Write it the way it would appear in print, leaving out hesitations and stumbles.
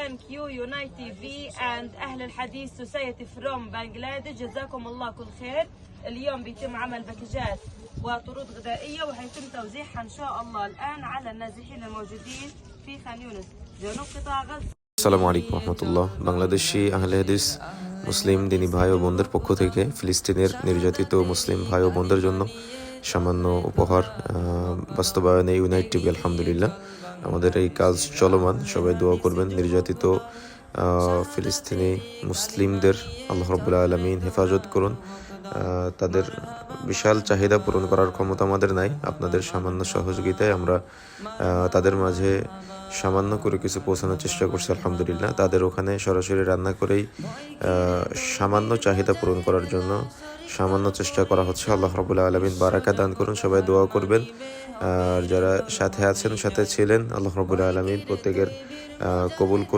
thank you Unite TV and أهل الحديث Society from Bangladesh. جزاكم الله كل خير. اليوم بيتم عمل باكجات وطرود غذائية وحيتم توزيعها إن شاء الله الآن على النازحين الموجودين في خان يونس جنوب قطاع غزة. আসসালামু আলাইকুম রহমতুল্লাহ। বাংলাদেশি আহলে হাদিস মুসলিম দিনী ভাই ও বোনদের পক্ষ থেকে ফিলিস্তিনের নির্যাতিত মুসলিম ভাই ও বোনদের জন্য সামান্য উপহার বাস্তবায়নে ইউনাইট টিভি আলহামদুলিল্লাহ আমাদের এই কাজ চলমান। সবাই দোয়া করবেন। নির্যাতিত ফিলিস্তিনি মুসলিমদের আল্লাহ রাব্বুল আলামিন হেফাজত করুন। তাদের বিশাল চাহিদা পূরণ করার ক্ষমতা আমাদের নাই। আপনাদের সামান্য সহযোগিতায় আমরা তাদের মাঝে সামান্য করে কিছু পৌঁছানোর চেষ্টা করছি আলহামদুলিল্লাহ। তাদের ওখানে সরাসরি রান্না করেই সামান্য চাহিদা পূরণ করার জন্য সামান্য চেষ্টা করা হচ্ছে। আল্লাহ রাব্বুল আলামিন বারাকা দান করুন। সবাই দোয়া করবেন। আর যারা সাথে আছেন, সাথে ছিলেন, আল্লাহ রাব্বুল আলামিন প্রত্যেকের কবুল করুন।